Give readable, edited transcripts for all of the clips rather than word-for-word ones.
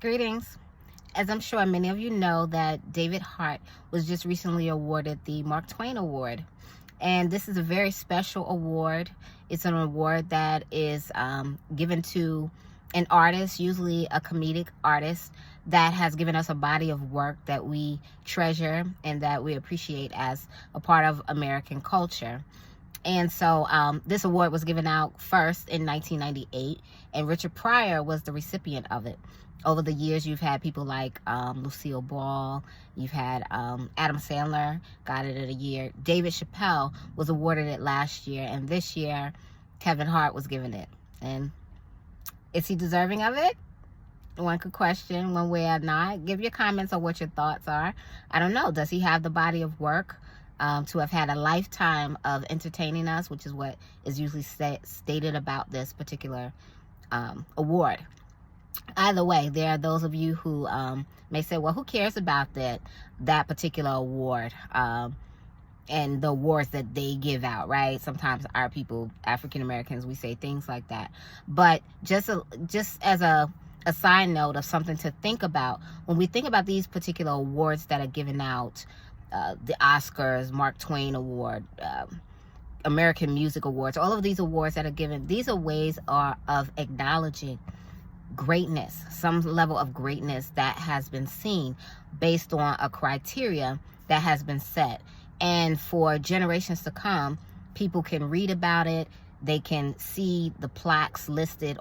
Greetings. As I'm sure many of you know, that David Hart was just recently awarded the Mark Twain Award. And this is a very special award. It's an award that is given to an artist, usually a comedic artist, that has given us a body of work that we treasure and that we appreciate as a part of American culture. And so this award was given out first in 1998, and Richard Pryor was the recipient of it. Over the years, you've had people like Lucille Ball, you've had Adam Sandler got it in a year. David Chappelle was awarded it last year, and this year, Kevin Hart was given it. And is he deserving of it? One could question one way or not. Give your comments on what your thoughts are. I don't know. Does he have the body of work to have had a lifetime of entertaining us, which is what is usually stated about this particular award? Either way, there are those of you who may say, well, who cares about that particular award and the awards that they give out, right? Sometimes our people, African Americans, we say things like that. But just as a side note of something to think about, when we think about these particular awards that are given out, the Oscars, Mark Twain Award, American Music Awards, all of these awards that are given, these are ways of acknowledging greatness, some level of greatness that has been seen based on a criteria that has been set. And for generations to come, people can read about it. They can see the plaques listed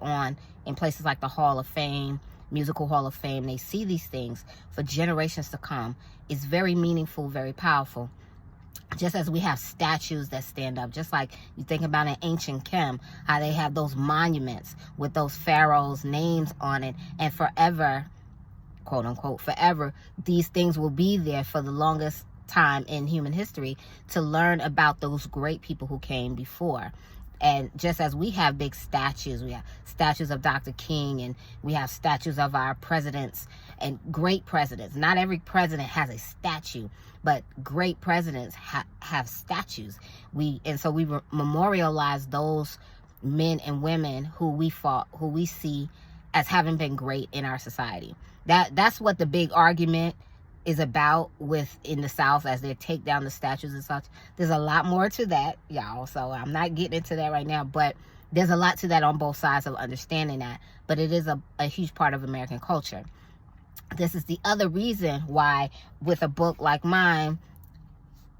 in places like the Hall of Fame, Musical Hall of Fame. They see these things for generations to come. It's very meaningful, very powerful. Just as we have statues that stand up, just like you think about in ancient Kim, how they have those monuments with those pharaohs' names on it, and forever, quote unquote, forever, these things will be there for the longest time in human history to learn about those great people who came before. And just as we have big statues, we have statues of Dr. King, and we have statues of our presidents and great presidents. Not every president has a statue, but great presidents have statues. So we memorialize those men and women who we see as having been great in our society. That's what the big argument is about in the South, as they take down the statues and such. There's a lot more to that, y'all, so I'm not getting into that right now, but there's a lot to that on both sides of understanding that. But it is a huge part of American culture. This is the other reason why, with a book like mine,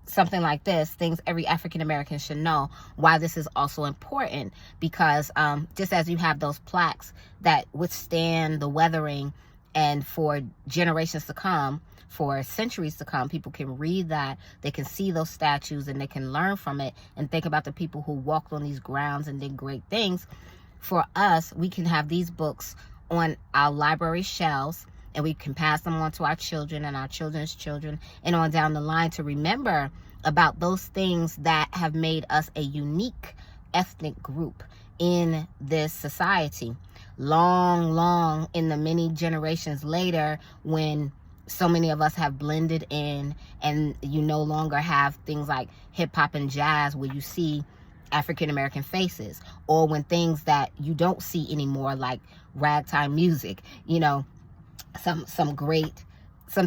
something like this, things every African American should know, why this is also important. Because just as you have those plaques that withstand the weathering, and for generations to come, for centuries to come, people can read that, they can see those statues, and they can learn from it and think about the people who walked on these grounds and did great things. For us, we can have these books on our library shelves, and we can pass them on to our children and our children's children and on down the line, to remember about those things that have made us a unique ethnic group in this society. Long in the many generations later, when so many of us have blended in, and you no longer have things like hip hop and jazz where you see African American faces, or when things that you don't see anymore, like ragtime music, some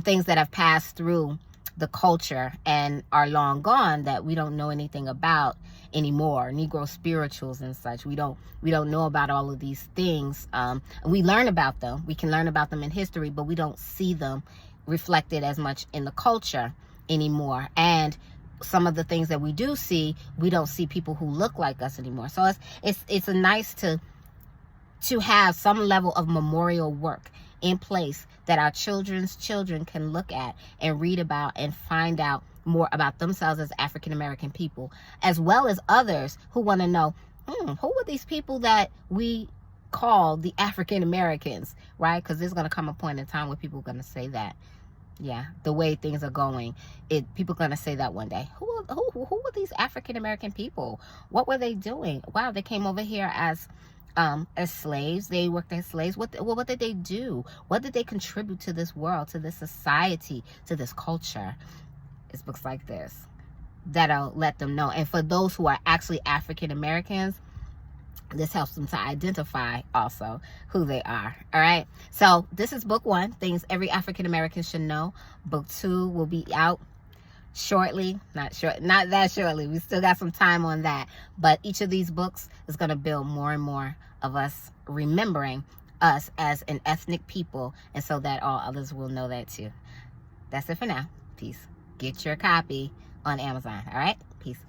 things that have passed through the culture and are long gone that we don't know anything about anymore. Negro spirituals and such. We don't know about all of these things. We learn about them. We can learn about them in history, but we don't see them reflected as much in the culture anymore. And some of the things that we do see, we don't see people who look like us anymore. So it's a nice to have some level of memorial work in place that our children's children can look at and read about and find out more about themselves as African American people, as well as others who want to know, who were these people that we call the African Americans, right? Because there's going to come a point in time where people are going to say that. Yeah, the way things are going, people are going to say that one day. Who were these African American people? What were they doing? Wow, they came over here as slaves. They worked as slaves. What did they do? What did they contribute to this world, to this society, to this culture? It's books like this that'll let them know. And for those who are actually African Americans, this helps them to identify also who they are. All right. So this is book 1, Things Every African American Should Know. Book 2 will be out shortly. Not that shortly. We still got some time on that. But each of these books is going to build more and more of us remembering us as an ethnic people, and so that all others will know that too. That's it for now. Peace. Get your copy on Amazon. All right. Peace.